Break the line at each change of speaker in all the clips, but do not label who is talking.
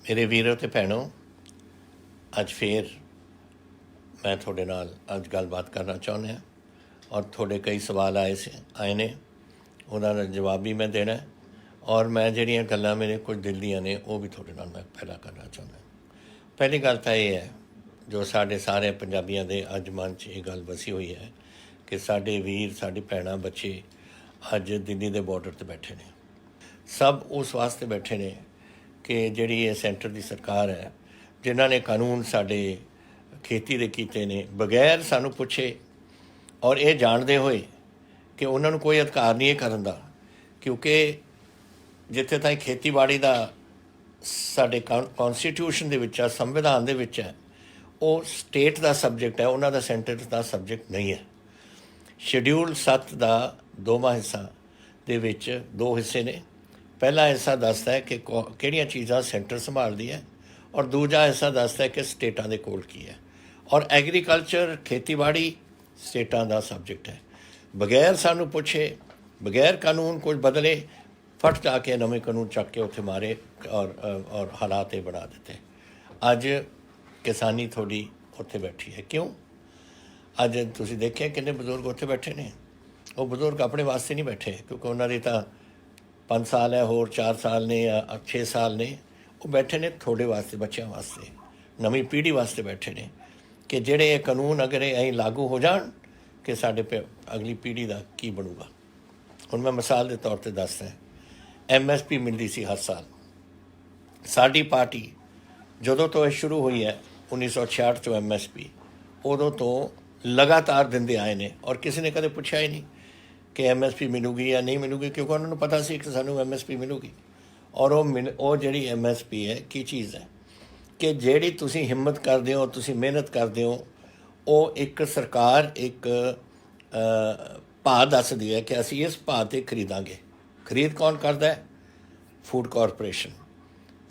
ਮੇਰੇ ਵੀਰੋ ਤੇ ਭੈਣੋ, ਅੱਜ ਫੇਰ मैं थोड़े नाल अज गलबात करना चाहुंदा और थोड़े कई सवाल आए ने, उन्होंने जवाब भी मैं देना और मैं जिहड़ियां गल्लां मेरे कुछ दिल दियां ने वो भी थोड़े नाल मैं पहला करना चाहुंदा। पहली गल तो यह है जो साढ़े सारे पंजाबियों के अज मन च ये गल बसी हुई है कि साढ़े वीर साढ़ी भैणां बच्चे अज दिल्ली के बॉर्डर पर बैठे ने। सब उस वास्ते बैठे ने कि जिहड़ी ये सेंटर की सरकार है जिन्हां ने कानून साढ़े खेती दे कीते ने बगैर सानू पुछे और ये जानते हुए कि उन्होंने कोई अधिकार नहीं है करन दा, क्योंकि जिथे ताईं खेतीबाड़ी का साडे कॉन्स्टिट्यूशन दे विच संविधान दे विच है वो स्टेट का सबजैक्ट है, उन्हों का सेंटर का सबजैक्ट नहीं है। शेड्यूल 7 का 2वां हिस्सा दे विच 2 हिस्से ने। पहला हिस्सा दसदा है कि किहड़ियां चीज़ां सेंटर संभालदी है और दूजा हिस्सा दसदा है कि स्टेटां दे कोल की है। और एग्रीकल्चर खेतीबाड़ी स्टेटां का सबजैक्ट है। बगैर सानू पुछे बगैर कानून कुछ बदले फट जाके नवे कानून चक के उत्थे मारे और हालात ये बना देते। अज किसानी थोड़ी उत्थे बैठी है। क्यों? अज तुसीं देखिया किन्ने बजुर्ग उत्थे बैठे ने। वो बजुर्ग अपने वास्ते नहीं बैठे, क्योंकि उन्होंने तो 5 साल है, होर 4 साल ने या 6 साल ने, वो बैठे ने थोड़े वास्ते, बच्चों वास्ते, नवी पीढ़ी वास्ते बैठे ने कि जेड़े ये कानून अगर ये लागू हो जान कि साढ़े पे अगली पीढ़ी का की बनूगा। हुण मैं मिसाल के तौर पर दसदा, MSP मिलती सी हर साल। साड़ी पार्टी जदों तो शुरू हुई है 1966 चो MSP, उदों तो लगातार दिंदे आए ने और किसी ने कदे पुछया ही नहीं कि MSP मिलूगी या नहीं मिलूगी, क्योंकि उन्होंने पता सी कि सानू MSP मिलूगी। और वो जिहड़ी MSP है की चीज़ है कि जिहड़ी तुसी हिम्मत करदे हो, तुसी मेहनत करदे हो, वो एक सरकार एक भाव दसदी है कि असी इस भाव से खरीदांगे। खरीद कौन करता है? Food corporation.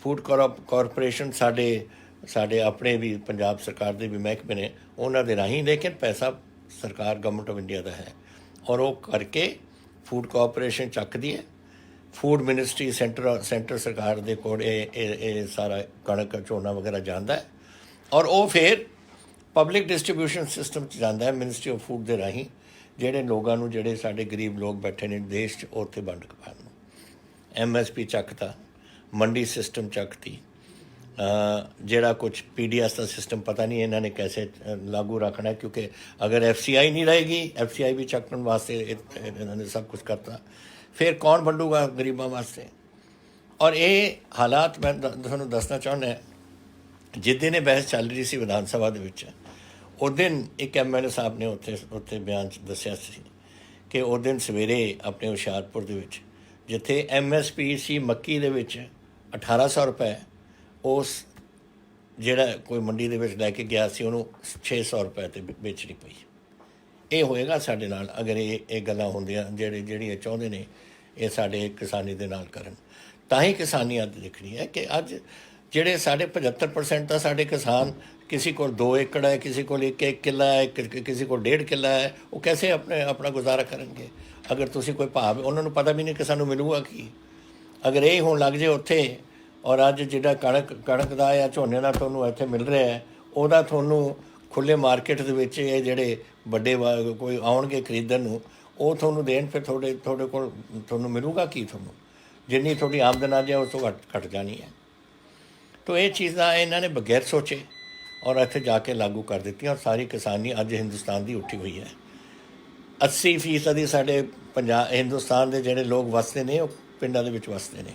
फूड कॉरपोरेशन साढ़े अपने भी पंजाब सरकार के भी महकमे ने, उन्होंने राही, लेकिन पैसा सरकार गवर्नमेंट ऑफ इंडिया का है और वो करके फूड कॉरपोरेशन चकदी है। फूड मिनिस्ट्री सेंटर सरकार के कोल सारा कणक झोना वगैरह जाता है और वो फिर पब्लिक डिस्ट्रीब्यूशन सिस्टम जाता है मिनिस्ट्री ऑफ फूड के राही, जेडे लोगों जेडे साढ़े गरीब लोग बैठे ने देश च उत्थे वंड पान। MSP चकता, मंडी सिस्टम चकती, जेड़ा कुछ PDS का सिस्टम पता नहीं इन्होंने कैसे लागू रखना है, क्योंकि अगर FCI नहीं रहेगी, FCI भी चकन वास्ते इन्होंने सब कुछ करता, फिर कौन वंडूगा गरीबों वास्ते। और ये हालात मैं तुहानूं दसना चाहुंदा, जिस दिन बहस चल रही सी विधान सभा दे विच, उस दिन एक MLA साहब ने उत्थे बयान दस्सिया सी कि उस दिन सवेरे अपने हुशियारपुर दे विच जिथे MSP सी मक्की दे विच 1800 रुपए, उस जिहड़ा कोई मंडी दे विच लैके गया सी उहनूं 600 रुपए ते बेचनी पई। ये होएगा साडे नाल अगर ये गल्लां होंदियां ਜਿਹੜੀਆਂ ਚਾਹੁੰਦੇ ने ये साडे किसानी दे नाल करन, तां ही किसानी अज दिखनी है कि अज ਜਿਹੜੇ साढ़े 75% ਤਾਂ साढ़े किसान, किसी को 2 एकड़ है, किसी को 1 किला है, किसी को 1.5 किला है, वो कैसे अपना गुजारा करेंगे अगर तुसी कोई भाव उन्होंने पता भी नहीं कि सानू मिलूगा की। अगर ये होण लग जाए उत्थे और अज जिहड़ा कणक का या झोने का तुहानूं इत्थे मिल रहा है उहदा तुहानूं खुले मार्केट दे विच ये जिहड़े वड्डे कोई आउणगे खरीदण नूं वो तुहानूं देण, फिर थोड़े कोल तुहानूं मिलूगा की? तुहानूं जिन्नी थोड़ी आमदन आ जाए उस तो घट जानी है। तो ये चीज़ां इन्होंने बगैर सोचे और इत्थे जाके लागू कर दी और सारी किसानी अज हिंदुस्तान की उठी हुई है। 80% साढ़े हिंदुस्तान के जिहड़े लोग वसते ने वो पिंडां दे विच वसते ने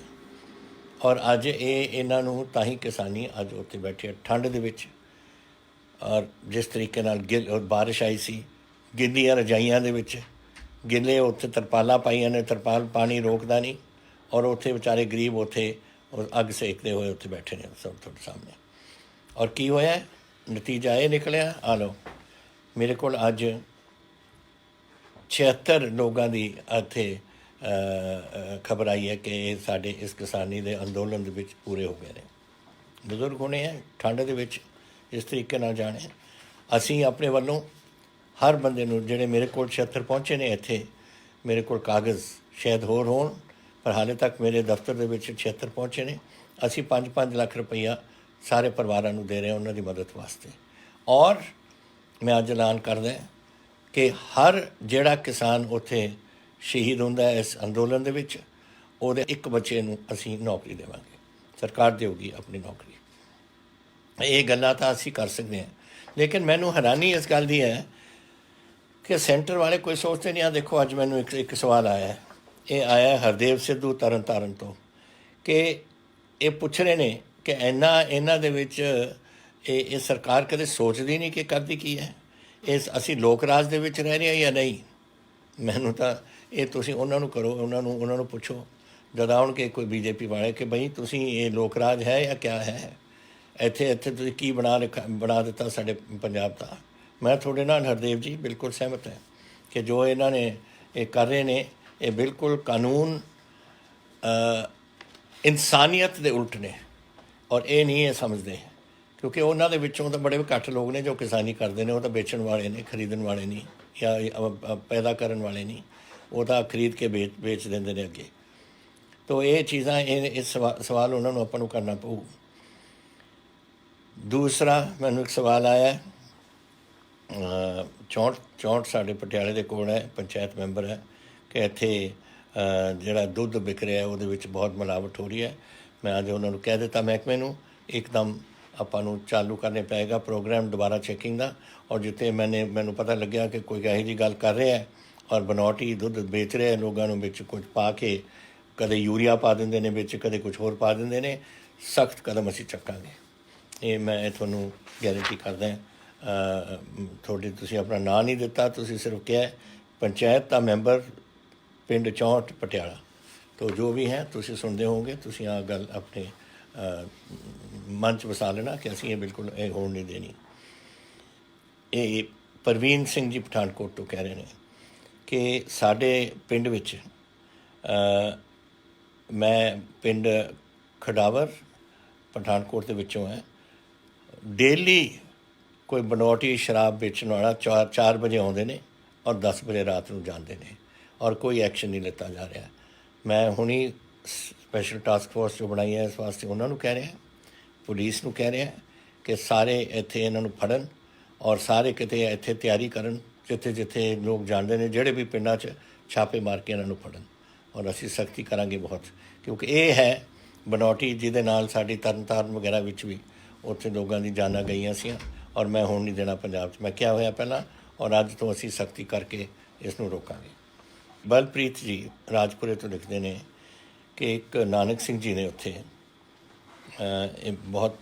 और अज ये इन्हां नूं तां ही किसानी अज उत्थे बैठी है ठंड दे विच। और जिस तरीके नाल बारिश आई सी, गिल्लियां रजाइयां दे विच गिले उत्थे तरपालां पाईयां ने, तरपाल पानी रोकदा नहीं और उत्थे बेचारे गरीब उत्थे अग सेकते हुए उत्थे बैठे ने सब तुहाडे सामने। और की होया? नतीजा ये निकलिया, आ लो मेरे को अज 76 लोगों की इत्थे खबर आई है कि साडे इस किसानी के अंदोलन दे विच पूरे हो गए हैं। बजुर्ग होने हैं ठंड दे विच इस तरीके नाल जाने। असी अपने वालों हर बंदे नूं जिहड़े मेरे को 76 पहुँचे ने इत्थे, मेरे को कागज़ शायद होर होण पर हाले तक मेरे दफ्तर दे विच 76 पहुँचे ने, ਅਸੀਂ 5-5 ਲੱਖ ਰੁਪਈਆ ਸਾਰੇ ਪਰਿਵਾਰਾਂ ਨੂੰ ਦੇ ਰਹੇ ਹਾਂ ਉਹਨਾਂ ਦੀ ਮਦਦ ਵਾਸਤੇ। ਔਰ ਮੈਂ ਅੱਜ ਐਲਾਨ ਕਰਦਾ ਕਿ ਹਰ ਜਿਹੜਾ ਕਿਸਾਨ ਉੱਥੇ ਸ਼ਹੀਦ ਹੁੰਦਾ ਹੈ ਇਸ ਅੰਦੋਲਨ ਦੇ ਵਿੱਚ, ਉਹਦੇ ਇੱਕ ਬੱਚੇ ਨੂੰ ਅਸੀਂ ਨੌਕਰੀ ਦੇਵਾਂਗੇ, ਸਰਕਾਰ ਦੇਊਗੀ ਆਪਣੀ ਨੌਕਰੀ। ਇਹ ਗੱਲਾਂ ਤਾਂ ਅਸੀਂ ਕਰ ਸਕਦੇ ਹਾਂ, ਲੇਕਿਨ ਮੈਨੂੰ ਹੈਰਾਨੀ ਇਸ ਗੱਲ ਦੀ ਹੈ ਕਿ ਸੈਂਟਰ ਵਾਲੇ ਕੋਈ ਸੋਚਦੇ ਨਹੀਂ। ਆ ਦੇਖੋ ਅੱਜ ਮੈਨੂੰ ਇੱਕ ਸਵਾਲ ਆਇਆ, ਇਹ ਆਇਆ ਹਰਦੇਵ ਸਿੱਧੂ ਤਰਨ ਤਾਰਨ ਤੋਂ, ਕਿ ਇਹ ਪੁੱਛ ਰਹੇ ਨੇ ਕਿ ਇਹਨਾਂ ਦੇ ਵਿੱਚ ਇਹ ਸਰਕਾਰ ਕਦੇ ਸੋਚਦੀ ਨਹੀਂ ਕਿ ਕਰਦੀ ਕੀ ਹੈ, ਅਸੀਂ ਲੋਕ ਰਾਜ ਦੇ ਵਿੱਚ ਰਹਿ ਰਹੇ ਹਾਂ ਜਾਂ ਨਹੀਂ। ਮੈਨੂੰ ਤਾਂ ਇਹ ਤੁਸੀਂ ਉਹਨਾਂ ਨੂੰ ਕਰੋ, ਉਹਨਾਂ ਨੂੰ ਪੁੱਛੋ ਜਦ ਆਉਣਗੇ ਕੋਈ BJP ਵਾਲੇ ਕਿ ਬਈ ਤੁਸੀਂ ਇਹ ਲੋਕ ਰਾਜ ਹੈ ਜਾਂ ਕਿਆ ਹੈ, ਇੱਥੇ ਤੁਸੀਂ ਕੀ ਬਣਾ ਦਿੱਤਾ ਸਾਡੇ ਪੰਜਾਬ ਦਾ। ਮੈਂ ਤੁਹਾਡੇ ਨਾਲ ਹਰਦੇਵ ਜੀ ਬਿਲਕੁਲ ਸਹਿਮਤ ਹੈ ਕਿ ਜੋ ਇਹਨਾਂ ਨੇ ਇਹ ਕਰ ਰਹੇ ਨੇ ਇਹ ਬਿਲਕੁਲ ਕਾਨੂੰਨ ਇਨਸਾਨੀਅਤ ਦੇ ਉਲਟ ਨੇ, ਔਰ ਇਹ ਨਹੀਂ ਇਹ ਸਮਝਦੇ, ਕਿਉਂਕਿ ਉਹਨਾਂ ਦੇ ਵਿੱਚੋਂ ਤਾਂ ਬੜੇ ਘੱਟ ਲੋਕ ਨੇ ਜੋ ਕਿਸਾਨੀ ਕਰਦੇ ਨੇ। ਉਹ ਤਾਂ ਵੇਚਣ ਵਾਲੇ ਨੇ, ਖਰੀਦਣ ਵਾਲੇ ਨਹੀਂ, ਜਾਂ ਪੈਦਾ ਕਰਨ ਵਾਲੇ ਨਹੀਂ, ਉਹ ਤਾਂ ਖਰੀਦ ਕੇ ਵੇਚ ਦਿੰਦੇ ਨੇ ਅੱਗੇ। ਤੋ ਇਹ ਚੀਜ਼ਾਂ ਇਹ ਸਵਾਲ ਉਹਨਾਂ ਨੂੰ ਆਪਾਂ ਨੂੰ ਕਰਨਾ ਪਊ। ਦੂਸਰਾ ਮੈਨੂੰ ਇੱਕ ਸਵਾਲ ਆਇਆ, 64 ਸਾਡੇ ਪਟਿਆਲੇ ਦੇ ਕੋਲ ਹੈ, ਪੰਚਾਇਤ ਮੈਂਬਰ ਹੈ, ਕਿ ਇੱਥੇ ਜਿਹੜਾ ਦੁੱਧ ਵਿਕ ਰਿਹਾ ਉਹਦੇ ਵਿੱਚ ਬਹੁਤ ਮਿਲਾਵਟ ਹੋ ਰਹੀ ਹੈ। ਮੈਂ ਅੱਜ ਉਹਨਾਂ ਨੂੰ ਕਹਿ ਦਿੱਤਾ ਮਹਿਕਮੇ ਨੂੰ ਇੱਕਦਮ ਆਪਾਂ ਨੂੰ ਚਾਲੂ ਕਰਨੇ ਪਏਗਾ ਪ੍ਰੋਗਰਾਮ ਦੁਬਾਰਾ ਚੈਕਿੰਗ ਦਾ। ਔਰ ਜਿੱਥੇ ਮੈਨੂੰ ਪਤਾ ਲੱਗਿਆ ਕਿ ਕੋਈ ਇਹੋ ਜਿਹੀ ਗੱਲ ਕਰ ਰਿਹਾ ਔਰ ਬਨੌਟੀ ਦੁੱਧ ਵੇਚ ਰਿਹਾ ਲੋਕਾਂ ਨੂੰ, ਵਿੱਚ ਕੁਝ ਪਾ ਕੇ ਕਦੇ ਯੂਰੀਆ ਪਾ ਦਿੰਦੇ ਨੇ ਵਿੱਚ, ਕਦੇ ਕੁਝ ਹੋਰ ਪਾ ਦਿੰਦੇ ਨੇ, ਸਖਤ ਕਦਮ ਅਸੀਂ ਚੱਕਾਂਗੇ। ਇਹ ਮੈਂ ਤੁਹਾਨੂੰ ਗਾਰੰਟੀ ਕਰਦਾ। ਤੁਹਾਡੇ ਤੁਸੀਂ ਆਪਣਾ ਨਾਂ ਨਹੀਂ ਦਿੱਤਾ, ਤੁਸੀਂ ਸਿਰਫ ਕਿਹਾ ਪੰਚਾਇਤ ਦਾ ਮੈਂਬਰ ਪਿੰਡ 64 ਪਟਿਆਲਾ। ਤੋ ਜੋ ਵੀ ਹੈ ਤੁਸੀਂ ਸੁਣਦੇ ਹੋਵੋਗੇ, ਤੁਸੀਂ ਆਹ ਗੱਲ ਆਪਣੇ ਮਨ 'ਚ ਵਸਾ ਲੈਣਾ ਕਿ ਅਸੀਂ ਇਹ ਬਿਲਕੁਲ ਇਹ ਹੋਣ ਨਹੀਂ ਦੇਣੀ। ਇਹ ਪ੍ਰਵੀਨ ਸਿੰਘ ਜੀ ਪਠਾਨਕੋਟ ਤੋਂ ਕਹਿ ਰਹੇ ਨੇ ਕਿ ਸਾਡੇ ਪਿੰਡ ਵਿੱਚ, ਮੈਂ ਪਿੰਡ ਖਡਾਵਰ ਪਠਾਨਕੋਟ ਦੇ ਵਿੱਚੋਂ ਹੈ, ਡੇਲੀ ਕੋਈ ਬਨੌਟੀ ਸ਼ਰਾਬ ਵੇਚਣ ਵਾਲਾ 4 ਵਜੇ ਆਉਂਦੇ ਨੇ ਔਰ 10 ਵਜੇ ਰਾਤ ਨੂੰ ਜਾਂਦੇ ਨੇ, ਔਰ ਕੋਈ ਐਕਸ਼ਨ ਨਹੀਂ ਲਿੱਤਾ ਜਾ ਰਿਹਾ। ਮੈਂ ਹੁਣੀ ਸਪੈਸ਼ਲ ਟਾਸਕ ਫੋਰਸ ਜੋ ਬਣਾਈ ਹੈ ਇਸ ਵਾਸਤੇ ਉਹਨਾਂ ਨੂੰ ਕਹਿ ਰਿਹਾ, ਪੁਲਿਸ ਨੂੰ ਕਹਿ ਰਿਹਾ ਕਿ ਸਾਰੇ ਇੱਥੇ ਇਹਨਾਂ ਨੂੰ ਫੜਨ ਔਰ ਸਾਰੇ ਕਿਤੇ ਇੱਥੇ ਤਿਆਰੀ ਕਰਨ, ਜਿੱਥੇ ਲੋਕ ਜਾਣਦੇ ਨੇ, ਜਿਹੜੇ ਵੀ ਪਿੰਡਾਂ 'ਚ ਛਾਪੇ ਮਾਰ ਕੇ ਇਹਨਾਂ ਨੂੰ ਫੜਨ। ਔਰ ਅਸੀਂ ਸਖਤੀ ਕਰਾਂਗੇ ਬਹੁਤ, ਕਿਉਂਕਿ ਇਹ ਹੈ ਬਨੌਟੀ ਜਿਹਦੇ ਨਾਲ ਸਾਡੀ ਤਰਨਤਾਰਨ ਵਗੈਰਾ ਵਿੱਚ ਵੀ ਉੱਥੇ ਲੋਕਾਂ ਦੀ ਜਾਨਾਂ ਗਈਆਂ ਸੀ, ਔਰ ਮੈਂ ਹੁਣ ਨਹੀਂ ਦੇਣਾ ਪੰਜਾਬ 'ਚ। ਮੈਂ ਕਿਹਾ ਹੋਇਆ ਪਹਿਲਾਂ, ਔਰ ਅੱਜ ਤੋਂ ਅਸੀਂ ਸਖਤੀ ਕਰਕੇ ਇਸ ਨੂੰ ਰੋਕਾਂਗੇ। ਬਲਪ੍ਰੀਤ ਜੀ ਰਾਜਪੁਰੇ ਤੋਂ ਲਿਖਦੇ ਨੇ ਕਿ ਇੱਕ ਨਾਨਕ ਸਿੰਘ ਜੀ ਨੇ ਉੱਥੇ, ਇਹ ਬਹੁਤ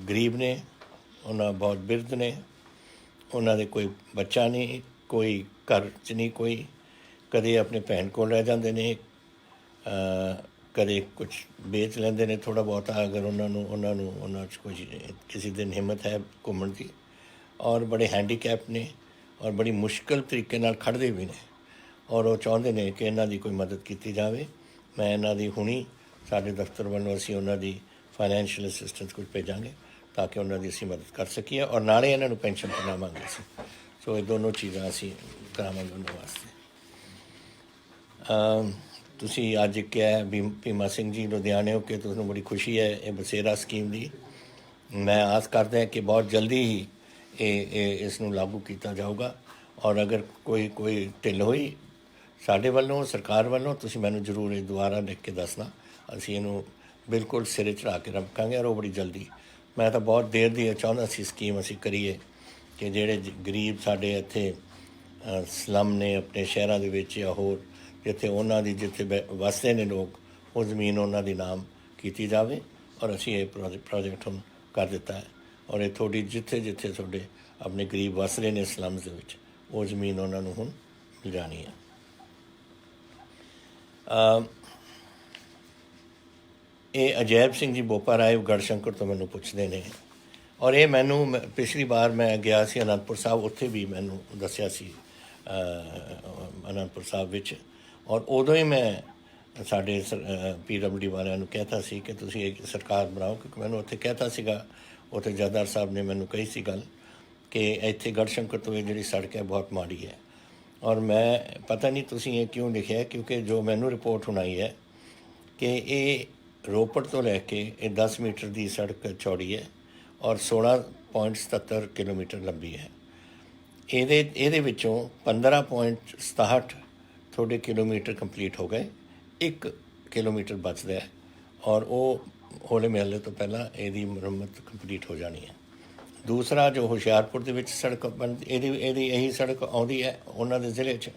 ਗਰੀਬ ਨੇ, ਉਹਨਾਂ ਬਹੁਤ ਬਿਰਧ ਨੇ, ਉਹਨਾਂ ਦੇ ਕੋਈ ਬੱਚਾ ਨਹੀਂ, ਕੋਈ ਘਰ 'ਚ ਨਹੀਂ ਕੋਈ, ਕਦੇ ਆਪਣੇ ਭੈਣ ਕੋਲ ਰਹਿ ਜਾਂਦੇ ਨੇ, ਕਦੇ ਕੁਛ ਵੇਚ ਲੈਂਦੇ ਨੇ ਥੋੜ੍ਹਾ ਬਹੁਤਾ ਅਗਰ ਉਹਨਾਂ 'ਚ ਕੁਝ ਕਿਸੇ ਦਿਨ ਹਿੰਮਤ ਹੈ ਘੁੰਮਣ ਦੀ। ਔਰ ਬੜੇ ਹੈਂਡੀਕੈਪ ਨੇ ਔਰ ਬੜੀ ਮੁਸ਼ਕਿਲ ਤਰੀਕੇ ਨਾਲ ਖੜ੍ਹਦੇ ਵੀ ਨੇ, ਔਰ ਉਹ ਚਾਹੁੰਦੇ ਨੇ ਕਿ ਇਹਨਾਂ ਦੀ ਕੋਈ ਮਦਦ ਕੀਤੀ ਜਾਵੇ। ਮੈਂ ਇਹਨਾਂ ਦੀ ਹੁਣੀ ਸਾਡੇ ਦਫ਼ਤਰ ਵੱਲੋਂ ਅਸੀਂ ਉਹਨਾਂ ਦੀ ਫਾਈਨੈਂਸ਼ੀਅਲ ਅਸਿਸਟੈਂਸ ਕੁਝ ਭੇਜਾਂਗੇ ਤਾਂ ਕਿ ਉਹਨਾਂ ਦੀ ਅਸੀਂ ਮਦਦ ਕਰ ਸਕੀਏ, ਔਰ ਨਾਲੇ ਇਹਨਾਂ ਨੂੰ ਪੈਨਸ਼ਨ ਕਰਾਵਾਂਗੇ ਅਸੀਂ। ਸੋ ਇਹ ਦੋਨੋਂ ਚੀਜ਼ਾਂ ਅਸੀਂ ਕਰਾਵਾਂਗੇ ਉਹਨਾਂ ਵਾਸਤੇ। ਤੁਸੀਂ ਅੱਜ ਕਿਹਾ ਭੀਮਾ ਸਿੰਘ ਜੀ ਲੁਧਿਆਣਿਓਂ ਕਿ ਤੁਹਾਨੂੰ ਬੜੀ ਖੁਸ਼ੀ ਹੈ ਇਹ ਬਸੇਰਾ ਸਕੀਮ ਦੀ। ਮੈਂ ਆਸ ਕਰਦਾ ਕਿ ਬਹੁਤ ਜਲਦੀ ਹੀ ਇਸ ਨੂੰ ਲਾਗੂ ਕੀਤਾ ਜਾਊਗਾ, ਔਰ ਅਗਰ ਕੋਈ ਢਿੱਲ ਹੋਈ ਸਾਡੇ ਵੱਲੋਂ, ਸਰਕਾਰ ਵੱਲੋਂ, ਤੁਸੀਂ ਮੈਨੂੰ ਜ਼ਰੂਰ ਇਹ ਦੁਬਾਰਾ ਲਿਖ ਕੇ ਦੱਸਣਾ। ਅਸੀਂ ਇਹਨੂੰ ਬਿਲਕੁਲ ਸਿਰੇ ਚੜ੍ਹਾ ਕੇ ਰੱਖਾਂਗੇ, ਔਰ ਉਹ ਬੜੀ ਜਲਦੀ। ਮੈਂ ਤਾਂ ਬਹੁਤ ਦੇਰ ਦੀ ਚਾਹੁੰਦਾ ਸੀ ਸਕੀਮ ਅਸੀਂ ਕਰੀਏ ਕਿ ਜਿਹੜੇ ਗਰੀਬ ਸਾਡੇ ਇੱਥੇ ਸਲਮ ਨੇ ਆਪਣੇ ਸ਼ਹਿਰਾਂ ਦੇ ਵਿੱਚ ਜਾਂ ਹੋਰ ਜਿੱਥੇ ਉਹਨਾਂ ਦੀ ਜਿੱਥੇ ਵਸਦੇ ਨੇ ਲੋਕ, ਉਹ ਜ਼ਮੀਨ ਉਹਨਾਂ ਦੀ ਨਾਮ ਕੀਤੀ ਜਾਵੇ। ਔਰ ਅਸੀਂ ਇਹ ਪ੍ਰੋਜੈਕਟ ਹੁਣ ਕਰ ਦਿੱਤਾ ਹੈ, ਔਰ ਇਹ ਤੁਹਾਡੀ ਜਿੱਥੇ ਤੁਹਾਡੇ ਆਪਣੇ ਗਰੀਬ ਵਸ ਰਹੇ ਨੇ ਸਲਮਸ ਦੇ ਵਿੱਚ, ਉਹ ਜ਼ਮੀਨ ਉਹਨਾਂ ਨੂੰ ਹੁਣ ਮਿਲ ਜਾਣੀ ਹੈ। ਇਹ ਅਜੈਬ ਸਿੰਘ ਜੀ ਬੋਪਾ ਰਾਏ ਗੜਸ਼ੰਕਰ ਤੋਂ ਮੈਨੂੰ ਪੁੱਛਦੇ ਨੇ, ਔਰ ਇਹ ਮੈਨੂੰ ਪਿਛਲੀ ਵਾਰ ਮੈਂ ਗਿਆ ਸੀ ਅਨੰਦਪੁਰ ਸਾਹਿਬ, ਉੱਥੇ ਵੀ ਮੈਨੂੰ ਦੱਸਿਆ ਸੀ ਅਨੰਦਪੁਰ ਸਾਹਿਬ ਵਿੱਚ, ਔਰ ਉਦੋਂ ਹੀ ਮੈਂ ਸਾਡੇ PWD ਵਾਲਿਆਂ ਨੂੰ ਕਹਿਤਾ ਸੀ ਕਿ ਤੁਸੀਂ ਇੱਕ ਸਰਕਾਰ ਬਣਾਓ, ਕਿਉਂਕਿ ਮੈਨੂੰ ਉੱਥੇ ਕਹਿਤਾ ਸੀਗਾ, ਉੱਥੇ ਜਥੇਦਾਰ ਸਾਹਿਬ ਨੇ ਮੈਨੂੰ ਕਹੀ ਸੀ ਗੱਲ ਕਿ ਇੱਥੇ ਗੜਸ਼ੰਕਰ ਤੋਂ ਇਹ ਜਿਹੜੀ ਸੜਕ ਹੈ ਬਹੁਤ ਮਾੜੀ ਹੈ। ਔਰ ਮੈਂ ਪਤਾ ਨਹੀਂ ਤੁਸੀਂ ਇਹ ਕਿਉਂ ਲਿਖਿਆ, ਕਿਉਂਕਿ ਜੋ ਮੈਨੂੰ ਰਿਪੋਰਟ ਹੁਣ ਆਈ ਹੈ ਕਿ ਇਹ ਰੋਪੜ ਤੋਂ ਲੈ ਕੇ ਇਹ 10 ਮੀਟਰ ਦੀ ਸੜਕ ਚੌੜੀ ਹੈ ਔਰ 16.77 ਕਿਲੋਮੀਟਰ ਲੰਬੀ ਹੈ। ਇਹਦੇ ਵਿੱਚੋਂ 15.67 ਤੁਹਾਡੇ ਕਿਲੋਮੀਟਰ ਕੰਪਲੀਟ ਹੋ ਗਏ, 1 ਕਿਲੋਮੀਟਰ ਬਚਦਾ ਹੈ ਔਰ ਉਹ ਹੋਲੇ ਮਹੱਲੇ ਤੋਂ ਪਹਿਲਾਂ ਇਹਦੀ ਮੁਰੰਮਤ ਕੰਪਲੀਟ ਹੋ ਜਾਣੀ ਹੈ। ਦੂਸਰਾ ਜੋ ਹੁਸ਼ਿਆਰਪੁਰ ਦੇ ਵਿੱਚ ਸੜਕ ਇਹਦੀ ਇਹੀ ਸੜਕ ਆਉਂਦੀ ਹੈ ਉਹਨਾਂ ਦੇ ਜ਼ਿਲ੍ਹੇ 'ਚ,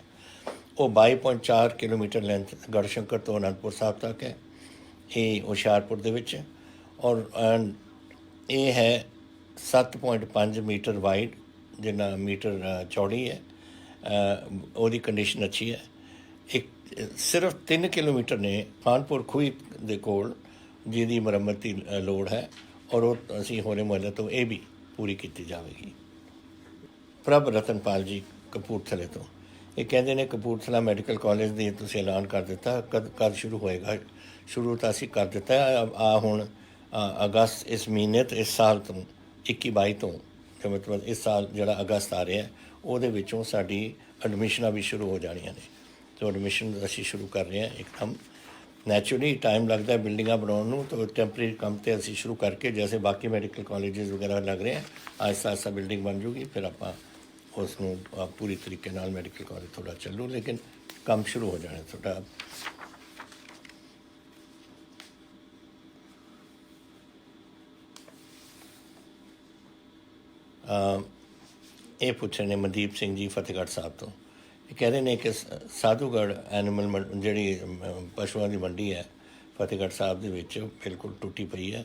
ਉਹ 22.4 ਕਿਲੋਮੀਟਰ ਲੈਂਥ ਗੜਸ਼ੰਕਰ ਤੋਂ ਅਨੰਦਪੁਰ ਸਾਹਿਬ ਤੱਕ ਹੈ, ਇਹ ਹੁਸ਼ਿਆਰਪੁਰ ਦੇ ਵਿੱਚ। ਔਰ ਇਹ ਹੈ 7.5 ਮੀਟਰ ਵਾਈਡ, ਜਿੰਨਾ ਮੀਟਰ ਚੌੜੀ ਹੈ। ਉਹਦੀ ਕੰਡੀਸ਼ਨ ਅੱਛੀ ਹੈ। ਇੱਕ ਸਿਰਫ 3 ਕਿਲੋਮੀਟਰ ਨੇ ਖਾਨਪੁਰ ਖੂਹੀ ਦੇ ਕੋਲ ਜਿਹਦੀ ਮੁਰੰਮਤ ਦੀ ਲੋੜ ਹੈ ਔਰ ਉਹ ਅਸੀਂ ਹੋਲੇ ਮੁਹੱਲੇ ਤੋਂ ਇਹ ਵੀ ਪੂਰੀ ਕੀਤੀ ਜਾਵੇਗੀ। ਪ੍ਰਭ ਰਤਨਪਾਲ ਜੀ ਕਪੂਰਥਲੇ ਤੋਂ, ਇਹ ਕਹਿੰਦੇ ਨੇ ਕਪੂਰਥਲਾ ਮੈਡੀਕਲ ਕਾਲਜ ਦੀ ਤੁਸੀਂ ਐਲਾਨ ਕਰ ਦਿੱਤਾ, ਕਦ ਸ਼ੁਰੂ ਹੋਏਗਾ? ਸ਼ੁਰੂ ਤਾਂ ਅਸੀਂ ਕਰ ਦਿੱਤਾ ਆ ਹੁਣ ਅਗਸਤ ਇਸ ਮਹੀਨੇ ਤੋਂ, ਇਸ ਸਾਲ ਤੋਂ 21-22 ਤੋਂ, ਮਤਲਬ ਇਸ ਸਾਲ ਜਿਹੜਾ ਅਗਸਤ ਆ ਰਿਹਾ ਉਹਦੇ ਵਿੱਚੋਂ ਸਾਡੀ ਐਡਮਿਸ਼ਨਾਂ ਵੀ ਸ਼ੁਰੂ ਹੋ ਜਾਣੀਆਂ ਨੇ। तो एडमिशन असी शुरू कर रहे हैं एकदम। नैचुरली टाइम लगता है बिल्डिंग बनाने में, तो टैंपरेरी काम तो असी शुरू करके जैसे बाकी मैडिकल कॉलेजेस वगैरह लग रहे हैं, आहिस्ता आहिस्ता बिल्डिंग बन जूगी, फिर आप उसनों पूरी तरीके नाल मैडिकल कॉलेज थोड़ा चलू, लेकिन काम शुरू हो जाना थोड़ा। ये पूछ रहे हैं मनदीप सिंह जी फतेहगढ़ साहब तो, कह रहे हैं कि साधूगढ़ एनिमल जी पशुओं की मंडी है फतेहगढ़ साहब के बिल्कुल टुटी पई है।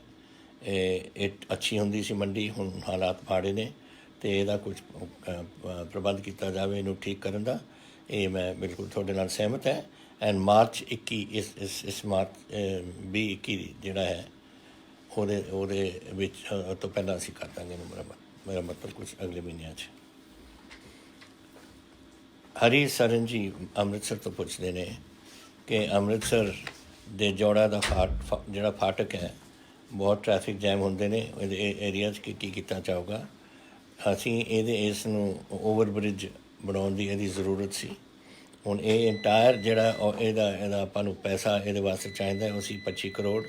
ये अच्छी होंदी सी मंडी, हुण हालात माड़े ने, तो यदा कुछ प्रबंध किया जाए इनू ठीक करन दा। ये मैं बिल्कुल थोड़े नाल सहमत है। एंड मार्च 21 इस मार्च 2021 जिहड़ा है ਉਹਦੇ ਵਿੱਚ ਤੋਂ ਪਹਿਲਾਂ ਅਸੀਂ ਕਰ ਦਾਂਗੇ ਮੇਰਾ ਮਤਲਬ ਕੁਝ ਅਗਲੇ ਮਹੀਨਿਆਂ 'ਚ। ਹਰੀ ਸਰਨ ਜੀ ਅੰਮ੍ਰਿਤਸਰ ਤੋਂ ਪੁੱਛਦੇ ਨੇ ਕਿ ਅੰਮ੍ਰਿਤਸਰ ਦੇ ਜੋੜਾ ਦਾ ਜਿਹੜਾ ਫਾਟਕ ਹੈ, ਬਹੁਤ ਟ੍ਰੈਫਿਕ ਜੈਮ ਹੁੰਦੇ ਨੇ ਇਹਦੇ ਏਰੀਆ 'ਚ, ਕੀ ਕੀਤਾ ਜਾਊਗਾ? ਅਸੀਂ ਇਸ ਨੂੰ ਓਵਰ ਬ੍ਰਿਜ ਬਣਾਉਣ ਦੀ ਇਹਦੀ ਜ਼ਰੂਰਤ ਸੀ। ਹੁਣ ਇਹ ਇੰਟਾਇਰ ਜਿਹੜਾ ਇਹਦਾ ਆਪਾਂ ਨੂੰ ਪੈਸਾ ਇਹਦੇ ਵਾਸਤੇ ਚਾਹੀਦਾ ਉਹ ਸੀ 25 ਕਰੋੜ।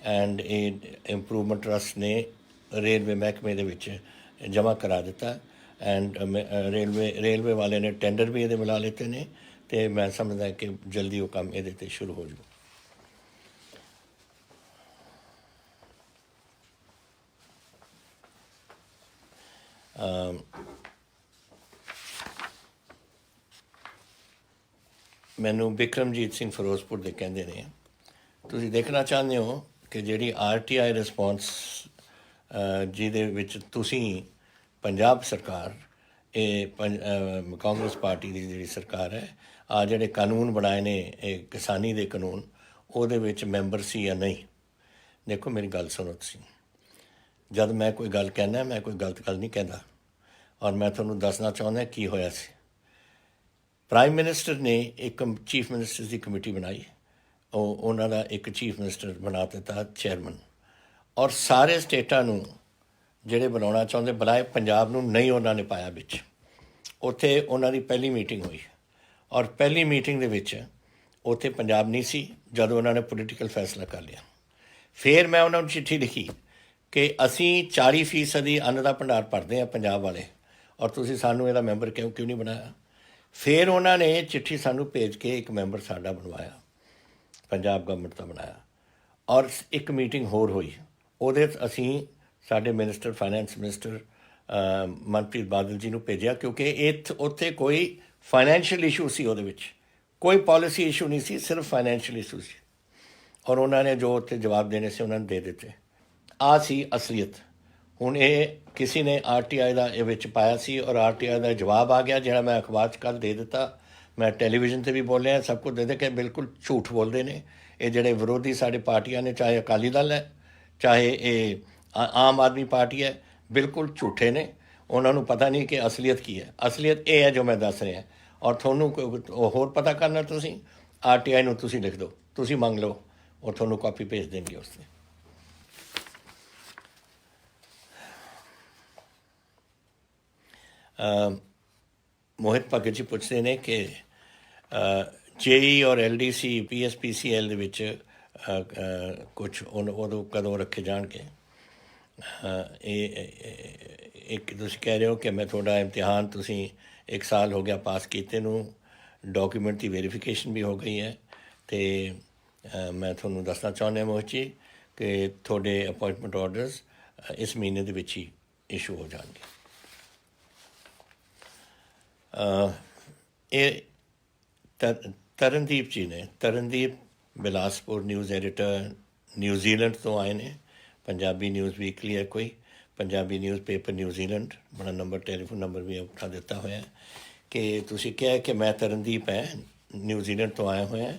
ਐਂਡ ਇਹ ਇੰਪਰੂਵਮੈਂਟ ਟਰਸਟ ਨੇ ਰੇਲਵੇ ਮਹਿਕਮੇ ਦੇ ਵਿੱਚ ਜਮ੍ਹਾਂ ਕਰਾ ਦਿੱਤਾ। ਐਂਡ ਰੇਲਵੇ ਵਾਲੇ ਨੇ ਟੈਂਡਰ ਵੀ ਇਹਦੇ ਮਿਲਾ ਲਿੱਤੇ ਨੇ, ਅਤੇ ਮੈਂ ਸਮਝਦਾ ਕਿ ਜਲਦੀ ਉਹ ਕੰਮ ਇਹਦੇ 'ਤੇ ਸ਼ੁਰੂ ਹੋ ਜਾਊ। ਮੈਨੂੰ ਬਿਕਰਮਜੀਤ ਸਿੰਘ ਫਿਰੋਜ਼ਪੁਰ ਦੇ ਕਹਿੰਦੇ ਨੇ, ਤੁਸੀਂ ਦੇਖਣਾ ਚਾਹੁੰਦੇ ਹੋ ਕਿ ਜਿਹੜੀ RTI ਰਿਸਪੌਂਸ ਜਿਹਦੇ ਵਿੱਚ ਤੁਸੀਂ ਪੰਜਾਬ ਸਰਕਾਰ, ਇਹ ਕਾਂਗਰਸ ਪਾਰਟੀ ਦੀ ਜਿਹੜੀ ਸਰਕਾਰ ਹੈ, ਆ ਜਿਹੜੇ ਕਾਨੂੰਨ ਬਣਾਏ ਨੇ ਇਹ ਕਿਸਾਨੀ ਦੇ ਕਾਨੂੰਨ, ਉਹਦੇ ਵਿੱਚ ਮੈਂਬਰ ਸੀ ਜਾਂ ਨਹੀਂ? ਦੇਖੋ ਮੇਰੀ ਗੱਲ ਸੁਣੋ ਤੁਸੀਂ, ਜਦ ਮੈਂ ਕੋਈ ਗੱਲ ਕਹਿੰਦਾ ਮੈਂ ਕੋਈ ਗਲਤ ਗੱਲ ਨਹੀਂ ਕਹਿੰਦਾ, ਔਰ ਮੈਂ ਤੁਹਾਨੂੰ ਦੱਸਣਾ ਚਾਹੁੰਦਾ ਕੀ ਹੋਇਆ ਸੀ। ਪ੍ਰਾਈਮ ਮਿਨਿਸਟਰ ਨੇ ਇੱਕ ਚੀਫ ਮਿਨਿਸਟਰ ਦੀ ਕਮੇਟੀ ਬਣਾਈ, ਉਹਨਾਂ ਦਾ ਇੱਕ ਚੀਫ ਮਿਨਿਸਟਰ ਬਣਾ ਦਿੱਤਾ ਚੇਅਰਮੈਨ, ਔਰ ਸਾਰੇ ਸਟੇਟਾਂ ਨੂੰ ਜਿਹੜੇ ਬਣਾਉਣਾ ਚਾਹੁੰਦੇ ਬੁਲਾਏ, ਪੰਜਾਬ ਨੂੰ ਨਹੀਂ ਉਹਨਾਂ ਨੇ ਪਾਇਆ ਵਿੱਚ। ਉੱਥੇ ਉਹਨਾਂ ਦੀ ਪਹਿਲੀ ਮੀਟਿੰਗ ਹੋਈ, ਔਰ ਪਹਿਲੀ ਮੀਟਿੰਗ ਦੇ ਵਿੱਚ ਉੱਥੇ ਪੰਜਾਬ ਨਹੀਂ ਸੀ ਜਦੋਂ ਉਹਨਾਂ ਨੇ ਪੋਲੀਟੀਕਲ ਫੈਸਲਾ ਕਰ ਲਿਆ। ਫਿਰ ਮੈਂ ਉਹਨਾਂ ਨੂੰ ਚਿੱਠੀ ਲਿਖੀ ਕਿ ਅਸੀਂ 40% ਅੰਨ ਦਾ ਭੰਡਾਰ ਭਰਦੇ ਹਾਂ ਪੰਜਾਬ ਵਾਲੇ, ਔਰ ਤੁਸੀਂ ਸਾਨੂੰ ਇਹਦਾ ਮੈਂਬਰ ਕਿਉਂ ਨਹੀਂ ਬਣਾਇਆ? ਫਿਰ ਉਹਨਾਂ ਨੇ ਚਿੱਠੀ ਸਾਨੂੰ ਭੇਜ ਕੇ ਇੱਕ ਮੈਂਬਰ ਸਾਡਾ ਬਣਵਾਇਆ, ਪੰਜਾਬ ਗਵਰਨਮੈਂਟ ਦਾ ਬਣਾਇਆ। ਔਰ ਇੱਕ ਮੀਟਿੰਗ ਹੋਰ ਹੋਈ, ਉਹਦੇ 'ਚ ਅਸੀਂ ਸਾਡੇ minister finance minister Manpreet Badal ji ਨੂੰ ਭੇਜਿਆ, ਕਿਉਂਕਿ ਉੱਥੇ ਕੋਈ ਫਾਈਨੈਂਸ਼ੀਅਲ ਇਸ਼ੂ ਸੀ, ਉਹਦੇ ਵਿੱਚ ਕੋਈ ਪੋਲਿਸੀ ਇਸ਼ੂ ਨਹੀਂ ਸੀ, ਸਿਰਫ ਫਾਈਨੈਂਸ਼ੀਅਲ ਇਸ਼ੂ ਸੀ। ਔਰ ਉਹਨਾਂ ਨੇ ਜੋ ਉੱਥੇ ਜਵਾਬ ਦੇਣੇ ਸੀ ਉਹਨਾਂ ਨੇ ਦੇ ਦਿੱਤੇ। ਆਹ ਸੀ ਅਸਲੀਅਤ। ਹੁਣ ਇਹ ਕਿਸੇ ਨੇ RTI ਦਾ ਇਹ ਵਿੱਚ ਪਾਇਆ ਸੀ, ਔਰ RTI ਦਾ ਜਵਾਬ ਆ ਗਿਆ ਜਿਹੜਾ ਮੈਂ ਅਖਬਾਰ 'ਚ ਕੱਲ੍ਹ ਦੇ ਦਿੱਤਾ। ਮੈਂ ਟੈਲੀਵਿਜ਼ਨ 'ਤੇ ਵੀ ਬੋਲਿਆ, ਸਭ ਕੁਝ ਦੇ ਕੇ ਬਿਲਕੁਲ ਝੂਠ ਬੋਲਦੇ ਨੇ ਇਹ ਜਿਹੜੇ ਵਿਰੋਧੀ ਸਾਡੇ ਪਾਰਟੀਆਂ ਨੇ, ਚਾਹੇ ਅਕਾਲੀ ਦਲ ਹੈ, ਚਾਹੇ ਇਹ ਆਮ ਆਦਮੀ ਪਾਰਟੀ ਹੈ, ਬਿਲਕੁਲ ਝੂਠੇ ਨੇ। ਉਹਨਾਂ ਨੂੰ ਪਤਾ ਨਹੀਂ ਕਿ ਅਸਲੀਅਤ ਕੀ ਹੈ। ਅਸਲੀਅਤ ਇਹ ਹੈ ਜੋ ਮੈਂ ਦੱਸ ਰਿਹਾ, ਔਰ ਤੁਹਾਨੂੰ ਹੋਰ ਪਤਾ ਕਰਨਾ ਤੁਸੀਂ RTI ਨੂੰ ਤੁਸੀਂ ਲਿਖ ਦਿਓ, ਤੁਸੀਂ ਮੰਗ ਲਓ, ਉਹ ਤੁਹਾਨੂੰ ਕਾਪੀ ਭੇਜ ਦੇਣਗੇ ਉਸ 'ਤੇ। ਮੋਹਿਤ ਭਗਤ ਜੀ ਪੁੱਛਦੇ ਨੇ ਕਿ JEE ਔਰ LDC PSPCL ਦੇ ਵਿੱਚ ਕੁਛ ਉਦੋਂ ਕਦੋਂ ਰੱਖੇ ਜਾਣਗੇ। ਇਹ ਇੱਕ ਤੁਸੀਂ ਕਹਿ ਰਹੇ ਹੋ ਕਿ ਮੈਂ ਤੁਹਾਡਾ ਇਮਤਿਹਾਨ ਤੁਸੀਂ 1 ਸਾਲ ਹੋ ਗਿਆ ਪਾਸ ਕੀਤੇ ਨੂੰ, ਡਾਕੂਮੈਂਟ ਦੀ ਵੈਰੀਫਿਕੇਸ਼ਨ ਵੀ ਹੋ ਗਈ ਹੈ, ਅਤੇ ਮੈਂ ਤੁਹਾਨੂੰ ਦੱਸਣਾ ਚਾਹੁੰਦਾ ਮੋਹਿਤ ਜੀ ਕਿ ਤੁਹਾਡੇ ਅਪੋਇੰਟਮੈਂਟ ਆਰਡਰਸ ਇਸ ਮਹੀਨੇ ਦੇ ਵਿੱਚ ਹੀ ਇਸ਼ੂ ਹੋ ਜਾਣਗੇ। ਇਹ ਤਰਨਦੀਪ ਜੀ ਨੇ, Tarandeep Bilaspur news editor, New Zealand ਤੋਂ ਆਏ ਨੇ। ਪੰਜਾਬੀ ਨਿਊਜ਼ ਵੀਕਲੀ ਹੈ ਕੋਈ, ਪੰਜਾਬੀ ਨਿਊਜ਼ ਪੇਪਰ ਨਿਊਜ਼ੀਲੈਂਡ, ਬੜਾ ਨੰਬਰ ਟੈਲੀਫੋਨ ਨੰਬਰ ਵੀ ਉਠਾ ਦਿੱਤਾ ਹੋਇਆ ਕਿ ਤੁਸੀਂ ਕਿਹਾ ਕਿ ਮੈਂ ਤਰਨਦੀਪ ਹੈ, ਨਿਊਜ਼ੀਲੈਂਡ ਤੋਂ ਆਇਆ ਹੋਇਆ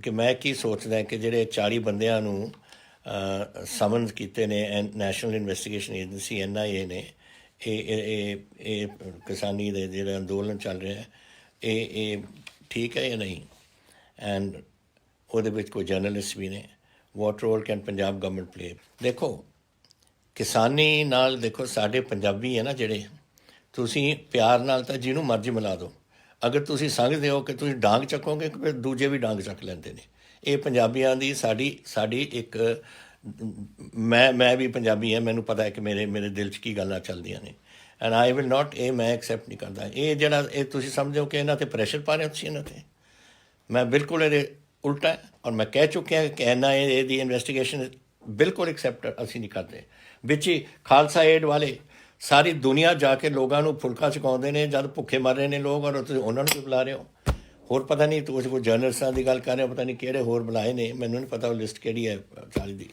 ਕਿ ਮੈਂ ਕੀ ਸੋਚਦਾ ਕਿ ਜਿਹੜੇ 40 ਬੰਦਿਆਂ ਨੂੰ ਸਮਨਸ ਕੀਤੇ ਨੇ ਨੈਸ਼ਨਲ ਇਨਵੈਸਟੀਗੇਸ਼ਨ ਏਜੰਸੀ NIA ਨੇ, ਇਹ ਕਿਸਾਨੀ ਦੇ ਜਿਹੜਾ ਅੰਦੋਲਨ ਚੱਲ ਰਿਹਾ ਇਹ ਠੀਕ ਹੈ ਜਾਂ ਨਹੀਂ, ਐਂਡ ਉਹਦੇ ਵਿੱਚ ਕੋਈ ਜਰਨਲਿਸਟ ਵੀ ਨੇ। What role can Punjab government play? ਦੇਖੋ ਕਿਸਾਨੀ ਨਾਲ, ਦੇਖੋ ਸਾਡੇ ਪੰਜਾਬੀ ਹੈ ਨਾ ਜਿਹੜੇ, ਤੁਸੀਂ ਪਿਆਰ ਨਾਲ ਤਾਂ ਜਿਹਨੂੰ ਮਰਜ਼ੀ ਮਿਲਾ ਦਿਓ। ਅਗਰ ਤੁਸੀਂ ਸਮਝਦੇ ਹੋ ਕਿ ਤੁਸੀਂ ਡਾਂਗ ਚੱਕੋਗੇ ਫਿਰ ਦੂਜੇ ਵੀ ਡਾਂਗ ਚੱਕ ਲੈਂਦੇ ਨੇ। ਇਹ ਪੰਜਾਬੀਆਂ ਦੀ ਸਾਡੀ ਇੱਕ, ਮੈਂ ਵੀ ਪੰਜਾਬੀ ਹਾਂ, ਮੈਨੂੰ ਪਤਾ ਹੈ ਕਿ ਮੇਰੇ ਦਿਲ 'ਚ ਕੀ ਗੱਲਾਂ ਚੱਲਦੀਆਂ ਨੇ, ਐਂਡ ਆਈ ਵਿਲ ਨਾਟ, ਇਹ ਮੈਂ ਐਕਸੈਪਟ ਨਹੀਂ ਕਰਦਾ। ਇਹ ਜਿਹੜਾ ਇਹ ਤੁਸੀਂ ਸਮਝਦੇ ਹੋ ਕਿ ਇਹਨਾਂ 'ਤੇ ਪ੍ਰੈਸ਼ਰ ਪਾ ਰਹੇ ਹੋ ਤੁਸੀਂ ਇਹਨਾਂ 'ਤੇ, ਮੈਂ ਬਿਲਕੁਲ ਇਹਦੇ ਉਲਟਾ ਹੈ। ਔਰ ਮੈਂ ਕਹਿ ਚੁੱਕਿਆ ਕਿ NIA ਦੀ ਇਨਵੈਸਟੀਗੇਸ਼ਨ ਬਿਲਕੁਲ ਐਕਸੈਪਟ ਅਸੀਂ ਨਹੀਂ ਕਰਦੇ। ਵਿੱਚ ਹੀ ਖਾਲਸਾ ਏਡ ਵਾਲੇ ਸਾਰੀ ਦੁਨੀਆ ਜਾ ਕੇ ਲੋਕਾਂ ਨੂੰ ਫੁਲਕਾ ਚੁਕਾਉਂਦੇ ਨੇ ਜਦ ਭੁੱਖੇ ਮਰ ਰਹੇ ਨੇ ਲੋਕ, ਔਰ ਤੁਸੀਂ ਉਹਨਾਂ ਨੂੰ ਵੀ ਬੁਲਾ ਰਹੇ ਹੋ। ਹੋਰ ਪਤਾ ਨਹੀਂ ਤੁਸੀਂ ਕੋਈ ਜਰਨਲਿਸਟਾਂ ਦੀ ਗੱਲ ਕਰ ਰਹੇ ਹੋ, ਪਤਾ ਨਹੀਂ ਕਿਹੜੇ ਹੋਰ ਬੁਲਾਏ ਨੇ, ਮੈਨੂੰ ਨਹੀਂ ਪਤਾ ਉਹ ਲਿਸਟ ਕਿਹੜੀ ਹੈ 40 ਦੀ।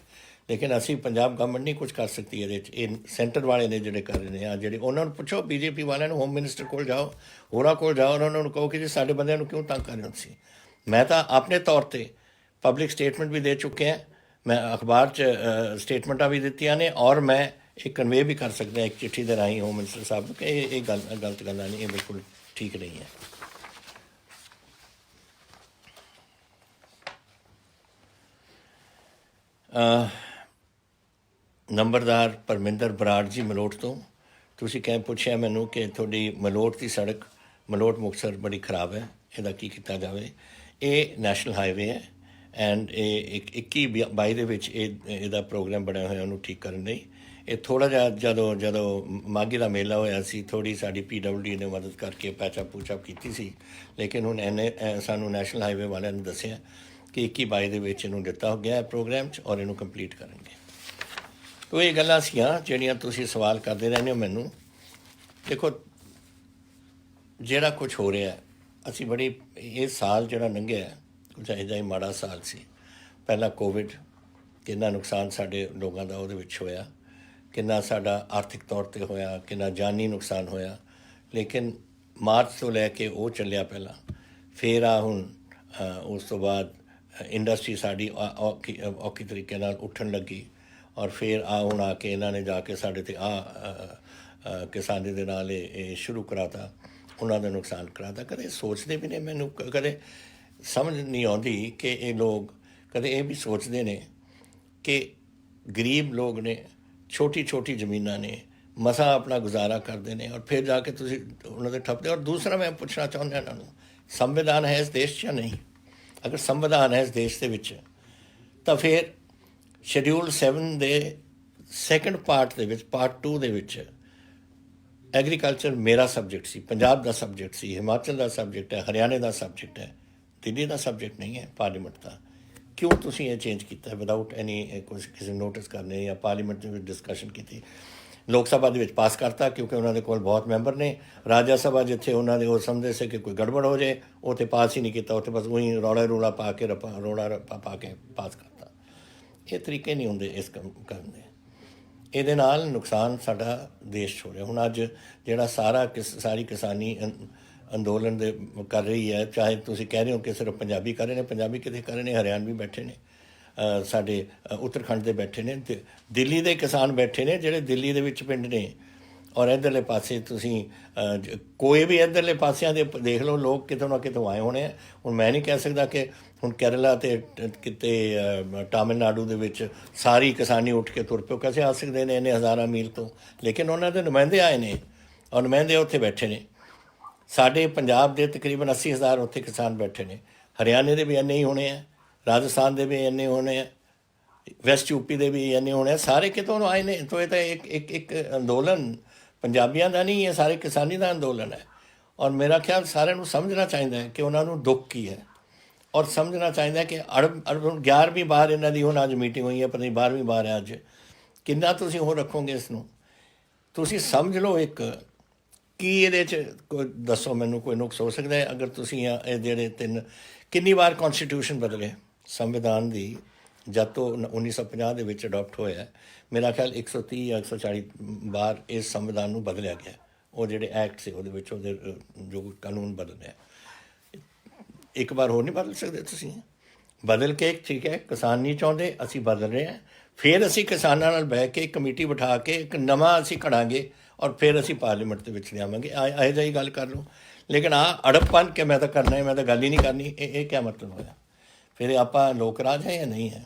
ਲੇਕਿਨ ਅਸੀਂ ਪੰਜਾਬ ਗਵਰਨਮੈਂਟ ਨਹੀਂ ਕੁਝ ਕਰ ਸਕਦੀ ਇਹਦੇ 'ਚ। ਇਹ ਸੈਂਟਰ ਵਾਲੇ ਨੇ ਜਿਹੜੇ ਕਰ ਰਹੇ ਨੇ ਆ, ਜਿਹੜੇ ਉਹਨਾਂ ਨੂੰ ਪੁੱਛੋ, BJP ਵਾਲਿਆਂ ਨੂੰ, ਹੋਮ ਮਿਨਿਸਟਰ ਕੋਲ ਜਾਓ, ਹੋਰਾਂ ਕੋਲ ਜਾਓ, ਉਹਨਾਂ ਨੂੰ ਕਹੋ ਕਿ ਜੀ ਸਾਡੇ ਬੰਦਿਆਂ ਨੂੰ ਕਿਉਂ ਤੰਗ ਕਰ ਰਹੇ ਹੋ ਤੁਸੀਂ। ਮੈਂ ਤਾਂ ਆਪਣੇ ਤੌਰ 'ਤੇ ਪਬਲਿਕ ਸਟੇਟਮੈਂਟ ਵੀ ਦੇ ਚੁੱਕਿਆ, ਮੈਂ ਅਖਬਾਰ 'ਚ ਸਟੇਟਮੈਂਟਾਂ ਵੀ ਦਿੱਤੀਆਂ ਨੇ, ਔਰ ਮੈਂ ਇਹ ਕਨਵੇ ਵੀ ਕਰ ਸਕਦਾ ਇੱਕ ਚਿੱਠੀ ਦੇ ਰਾਹੀਂ ਹੋਮ ਮਿਨਿਸਟਰ ਸਾਹਿਬ ਨੂੰ ਕਿ ਇਹ ਗਲਤ ਗੱਲਾਂ ਨਹੀਂ, ਇਹ ਬਿਲਕੁਲ ਠੀਕ ਨਹੀਂ ਹੈ। ਨੰਬਰਦਾਰ ਪਰਮਿੰਦਰ ਬਰਾੜ ਜੀ ਮਲੋਟ ਤੋਂ, ਤੁਸੀਂ ਪੁੱਛਿਆ ਮੈਨੂੰ ਕਿ ਤੁਹਾਡੀ ਮਲੋਟ ਦੀ ਸੜਕ ਮਲੋਟ ਮੁਕਤਸਰ ਬੜੀ ਖਰਾਬ ਹੈ, ਇਹਦਾ ਕੀ ਕੀਤਾ ਜਾਵੇ। ਇਹ ਨੈਸ਼ਨਲ ਹਾਈਵੇ ਹੈ, ਐਂਡ ਇਹ 21-22 ਦੇ ਵਿੱਚ ਇਹਦਾ ਪ੍ਰੋਗਰਾਮ ਬਣਿਆ ਹੋਇਆ ਉਹਨੂੰ ਠੀਕ ਕਰਨ ਲਈ। ਇਹ ਥੋੜ੍ਹਾ ਜਿਹਾ ਜਦੋਂ ਮਾਘੀ ਦਾ ਮੇਲਾ ਹੋਇਆ ਸੀ, ਥੋੜ੍ਹੀ ਸਾਡੀ PWD ਨੇ ਮਦਦ ਕਰਕੇ ਪੈਚਅਪ ਪੂਚਅਪ ਕੀਤੀ ਸੀ, ਲੇਕਿਨ ਹੁਣ ਸਾਨੂੰ ਨੈਸ਼ਨਲ ਹਾਈਵੇ ਵਾਲਿਆਂ ਨੇ ਦੱਸਿਆ ਕਿ 21-22 ਦੇ ਵਿੱਚ ਇਹਨੂੰ ਦਿੱਤਾ ਗਿਆ ਹੈ ਪ੍ਰੋਗਰਾਮ 'ਚ, ਔਰ ਇਹਨੂੰ ਕੰਪਲੀਟ ਕਰਨਗੇ। ਤੋ ਇਹ ਗੱਲਾਂ ਸੀਆਂ ਜਿਹੜੀਆਂ ਤੁਸੀਂ ਸਵਾਲ ਕਰਦੇ ਰਹਿੰਦੇ ਹੋ ਮੈਨੂੰ। ਦੇਖੋ ਜਿਹੜਾ ਕੁਛ ਹੋ ਰਿਹਾ, ਅਸੀਂ ਬੜੀ, ਇਹ ਸਾਲ ਜਿਹੜਾ ਲੰਘਿਆ ਕੁਛ ਇਹਦਾ ਹੀ ਮਾੜਾ ਸਾਲ ਸੀ। ਪਹਿਲਾਂ ਕੋਵਿਡ, ਕਿੰਨਾ ਨੁਕਸਾਨ ਸਾਡੇ ਲੋਕਾਂ ਦਾ ਉਹਦੇ ਵਿੱਚ ਹੋਇਆ, ਕਿੰਨਾ ਸਾਡਾ ਆਰਥਿਕ ਤੌਰ 'ਤੇ ਹੋਇਆ, ਕਿੰਨਾ ਜਾਨੀ ਨੁਕਸਾਨ ਹੋਇਆ। ਲੇਕਿਨ ਮਾਰਚ ਤੋਂ ਲੈ ਕੇ ਉਹ ਚੱਲਿਆ ਪਹਿਲਾਂ, ਫਿਰ ਹੁਣ ਉਸ ਤੋਂ ਬਾਅਦ ਇੰਡਸਟਰੀ ਸਾਡੀ ਔਖੀ ਤਰੀਕੇ ਨਾਲ ਉੱਠਣ ਲੱਗੀ, ਔਰ ਫਿਰ ਹੁਣ ਆ ਕੇ ਇਹਨਾਂ ਨੇ ਜਾ ਕੇ ਸਾਡੇ 'ਤੇ ਕਿਸਾਨੀ ਦੇ ਨਾਲ ਇਹ ਸ਼ੁਰੂ ਕਰਾਤਾ, ਉਹਨਾਂ ਦਾ ਨੁਕਸਾਨ ਕਰਾਤਾ। ਕਦੇ ਸੋਚਦੇ ਵੀ ਨੇ, ਮੈਨੂੰ ਕਦੇ ਸਮਝ ਨਹੀਂ ਆਉਂਦੀ ਕਿ ਇਹ ਲੋਕ ਕਦੇ ਇਹ ਵੀ ਸੋਚਦੇ ਨੇ ਕਿ ਗਰੀਬ ਲੋਕ ਨੇ, ਛੋਟੀ ਜ਼ਮੀਨਾਂ ਨੇ, ਮਸਾਂ ਆਪਣਾ ਗੁਜ਼ਾਰਾ ਕਰਦੇ ਨੇ, ਔਰ ਫਿਰ ਜਾ ਕੇ ਤੁਸੀਂ ਉਹਨਾਂ ਦੇ ਠੱਪਦੇ। ਔਰ ਦੂਸਰਾ ਮੈਂ ਪੁੱਛਣਾ ਚਾਹੁੰਦਾ ਇਹਨਾਂ ਨੂੰ, ਸੰਵਿਧਾਨ ਹੈ ਇਸ ਦੇਸ਼ 'ਚ ਜਾਂ ਨਹੀਂ? ਅਗਰ ਸੰਵਿਧਾਨ ਹੈ ਇਸ ਦੇਸ਼ ਦੇ ਵਿੱਚ, ਤਾਂ ਫਿਰ ਸ਼ਡਿਊਲ 7 ਦੇ ਸੈਕੰਡ ਪਾਰਟ ਦੇ ਵਿੱਚ, ਪਾਰਟ 2 ਦੇ ਵਿੱਚ ਐਗਰੀਕਲਚਰ ਮੇਰਾ ਸਬਜੈਕਟ ਸੀ, ਪੰਜਾਬ ਦਾ ਸਬਜੈਕਟ ਸੀ, ਹਿਮਾਚਲ ਦਾ ਸਬਜੈਕਟ ਹੈ, ਹਰਿਆਣੇ ਦਾ ਸਬਜੈਕਟ ਹੈ, ਦਿੱਲੀ ਦਾ ਸਬਜੈਕਟ ਨਹੀਂ ਹੈ ਪਾਰਲੀਮੈਂਟ ਦਾ। ਕਿਉਂ ਤੁਸੀਂ ਇਹ ਚੇਂਜ ਕੀਤਾ ਵਿਦਆਊਟ ਐਨੀ ਕਿਸੇ ਨੋਟਿਸ ਕਰਨੇ ਜਾਂ ਪਾਰਲੀਮੈਂਟ ਦੇ ਵਿੱਚ ਡਿਸਕਸ਼ਨ ਕੀਤੀ? ਲੋਕ ਸਭਾ ਦੇ ਵਿੱਚ ਪਾਸ ਕਰਤਾ ਕਿਉਂਕਿ ਉਹਨਾਂ ਦੇ ਕੋਲ ਬਹੁਤ ਮੈਂਬਰ ਨੇ। ਰਾਜ ਸਭਾ ਜਿੱਥੇ ਉਹਨਾਂ ਦੇ ਉਹ ਸਮਝਦੇ ਸੀ ਕਿ ਕੋਈ ਗੜਬੜ ਹੋ ਜਾਏ, ਉੱਥੇ ਪਾਸ ਹੀ ਨਹੀਂ ਕੀਤਾ, ਉੱਥੇ ਬਸ ਉਹੀ ਰੌਲਾ ਪਾ ਕੇ ਪਾ ਕੇ ਪਾਸ ਕਰਤਾ। ਇਹ ਤਰੀਕੇ ਨਹੀਂ ਹੁੰਦੇ ਇਸ ਕੰਮ ਕਰਨ ਦੇ। ਇਹਦੇ ਨਾਲ ਨੁਕਸਾਨ ਸਾਡਾ ਦੇਸ਼ 'ਚ ਹੋ ਰਿਹਾ। ਹੁਣ ਅੱਜ ਜਿਹੜਾ ਸਾਰੀ ਕਿਸਾਨੀ ਅੰਦੋਲਨ ਦੇ ਕਰ ਰਹੀ ਹੈ, ਚਾਹੇ ਤੁਸੀਂ ਕਹਿ ਰਹੇ ਹੋ ਕਿ ਸਿਰਫ ਪੰਜਾਬੀ ਕਰ ਰਹੇ ਨੇ, ਪੰਜਾਬੀ ਕਿਤੇ ਕਰ ਰਹੇ ਨੇ, ਹਰਿਆਣਵੀ ਬੈਠੇ ਨੇ, ਸਾਡੇ ਉੱਤਰਾਖੰਡ ਦੇ ਬੈਠੇ ਨੇ, ਅਤੇ ਦਿੱਲੀ ਦੇ ਕਿਸਾਨ ਬੈਠੇ ਨੇ ਜਿਹੜੇ ਦਿੱਲੀ ਦੇ ਵਿੱਚ ਪਿੰਡ ਨੇ। ਔਰ ਇੱਧਰਲੇ ਪਾਸੇ ਤੁਸੀਂ ਕੋਈ ਵੀ ਇੱਧਰਲੇ ਪਾਸਿਆਂ ਦੇ ਦੇਖ ਲਓ, ਲੋਕ ਕਿਤੋਂ ਨਾ ਕਿਤੋਂ ਆਏ ਹੋਣੇ ਆ। ਹੁਣ ਮੈਂ ਨਹੀਂ ਕਹਿ ਸਕਦਾ ਕਿ ਹੁਣ ਕੇਰਲਾ ਅਤੇ ਕਿਤੇ ਤਾਮਿਲਨਾਡੂ ਦੇ ਵਿੱਚ ਸਾਰੀ ਕਿਸਾਨੀ ਉੱਠ ਕੇ ਤੁਰ ਪਿਓ, ਕਿਸੇ ਆ ਸਕਦੇ ਨੇ ਇੰਨੇ ਹਜ਼ਾਰਾਂ ਮੀਲ ਤੋਂ, ਲੇਕਿਨ ਉਹਨਾਂ ਦੇ ਨੁਮਾਇੰਦੇ ਆਏ ਨੇ, ਔਰ ਨੁਮਾਇੰਦੇ ਉੱਥੇ ਬੈਠੇ ਨੇ। ਸਾਡੇ ਪੰਜਾਬ ਦੇ ਤਕਰੀਬਨ 80,000 ਉੱਥੇ ਕਿਸਾਨ ਬੈਠੇ ਨੇ, ਹਰਿਆਣੇ ਦੇ ਵੀ ਇੰਨੇ ਹੀ ਹੋਣੇ ਆ, ਰਾਜਸਥਾਨ ਦੇ ਵੀ ਇੰਨੇ ਹੋਣੇ ਆ, ਵੈਸਟ ਯੂਪੀ ਦੇ ਵੀ ਇੰਨੇ ਹੋਣੇ ਆ, ਸਾਰੇ ਕਿਤੋਂ ਆਏ ਨੇ। ਤਾਂ ਇਹ ਤਾਂ ਇੱਕ ਅੰਦੋਲਨ ਪੰਜਾਬੀਆਂ ਦਾ ਨਹੀਂ, ਇਹ ਸਾਰੇ ਕਿਸਾਨੀ ਦਾ ਅੰਦੋਲਨ ਹੈ। ਔਰ ਮੇਰਾ ਖਿਆਲ ਸਾਰਿਆਂ ਨੂੰ ਸਮਝਣਾ ਚਾਹੀਦਾ ਹੈ ਕਿ ਉਹਨਾਂ ਨੂੰ ਦੁੱਖ ਕੀ ਹੈ, ਔਰ ਸਮਝਣਾ ਚਾਹੀਦਾ ਕਿ ਅਰਬ 11ਵੀਂ ਵਾਰ ਇਹਨਾਂ ਦੀ ਹੁਣ ਅੱਜ ਮੀਟਿੰਗ ਹੋਈ ਹੈ, ਪਤਾ ਨਹੀਂ 12ਵੀਂ ਵਾਰ ਹੈ ਅੱਜ। ਕਿੰਨਾ ਤੁਸੀਂ ਹੋਰ ਰੱਖੋਗੇ ਇਸ ਨੂੰ? ਤੁਸੀਂ ਸਮਝ ਲਓ ਇੱਕ ਕੀ ਇਹਦੇ 'ਚ ਕੋਈ ਦੱਸੋ ਮੈਨੂੰ, ਕੋਈ ਨੁਕਸ ਹੋ ਸਕਦਾ ਹੈ ਅਗਰ ਤੁਸੀਂ ਇਹ ਜਿਹੜੇ ਕਿੰਨੀ ਵਾਰ ਕੌਨਸਟੀਟਿਊਸ਼ਨ ਬਦਲੇ ਸੰਵਿਧਾਨ ਦੀ ਜਦ ਤੋਂ 1950 ਦੇ ਵਿੱਚ ਅਡਾਪਟ ਹੋਇਆ? ਮੇਰਾ ਖਿਆਲ 130 ਜਾਂ 140 ਵਾਰ ਇਸ ਸੰਵਿਧਾਨ ਨੂੰ ਬਦਲਿਆ ਗਿਆ। ਉਹ ਜਿਹੜੇ ਐਕਟ ਸੀ ਉਹਦੇ ਵਿੱਚ ਉਹਦੇ ਜੋ ਕਾਨੂੰਨ ਬਦਲਿਆ, ਇੱਕ ਵਾਰ ਹੋਰ ਨਹੀਂ ਬਦਲ ਸਕਦੇ ਤੁਸੀਂ। ਬਦਲ ਕੇ ਠੀਕ ਹੈ, ਕਿਸਾਨ ਨਹੀਂ ਚਾਹੁੰਦੇ, ਅਸੀਂ ਬਦਲ ਰਹੇ ਹਾਂ, ਫਿਰ ਅਸੀਂ ਕਿਸਾਨਾਂ ਨਾਲ ਬਹਿ ਕੇ ਕਮੇਟੀ ਬਿਠਾ ਕੇ ਇੱਕ ਨਵਾਂ ਅਸੀਂ ਘੜਾਂਗੇ ਔਰ ਫਿਰ ਅਸੀਂ ਪਾਰਲੀਮੈਂਟ ਦੇ ਵਿੱਚ ਲਿਆਵਾਂਗੇ। ਇਹੋ ਜਿਹੀ ਗੱਲ ਕਰ ਲਓ। ਲੇਕਿਨ ਅੜਪਨ ਕਿ ਮੈਂ ਤਾਂ ਕਰਨਾ ਹੈ, ਮੈਂ ਤਾਂ ਗੱਲ ਹੀ ਨਹੀਂ ਕਰਨੀ, ਇਹ ਕਿਆ ਮਤਲਬ ਹੋਇਆ? ਫਿਰ ਆਪਾਂ ਲੋਕ ਰਾਜ ਹੈ ਜਾਂ ਨਹੀਂ ਹੈ?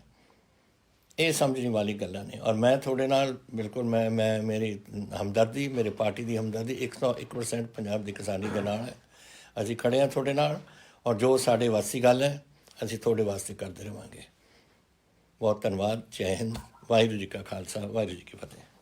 ਇਹ ਸਮਝਣ ਵਾਲੀ ਗੱਲਾਂ ਨੇ। ਔਰ ਮੈਂ ਤੁਹਾਡੇ ਨਾਲ ਬਿਲਕੁਲ ਮੈਂ ਮੇਰੀ ਹਮਦਰਦੀ, ਮੇਰੇ ਪਾਰਟੀ ਦੀ ਹਮਦਰਦੀ 101% ਪੰਜਾਬ ਦੀ ਕਿਸਾਨੀ ਦੇ ਨਾਲ ਹੈ। ਅਸੀਂ ਖੜ੍ਹੇ ਹਾਂ ਤੁਹਾਡੇ ਨਾਲ, ਔਰ ਜੋ ਸਾਡੇ ਵਾਸੀ ਗੱਲ ਹੈ ਅਸੀਂ ਤੁਹਾਡੇ ਵਾਸਤੇ ਕਰਦੇ ਰਹਾਂਗੇ। ਬਹੁਤ ਧੰਨਵਾਦ। ਜੈ ਹਿੰਦ। ਵਾਹਿਗੁਰੂ ਜੀ ਕਾ ਖਾਲਸਾ, ਵਾਹਿਗੁਰੂ ਜੀ ਕੀ ਫਤਿਹ।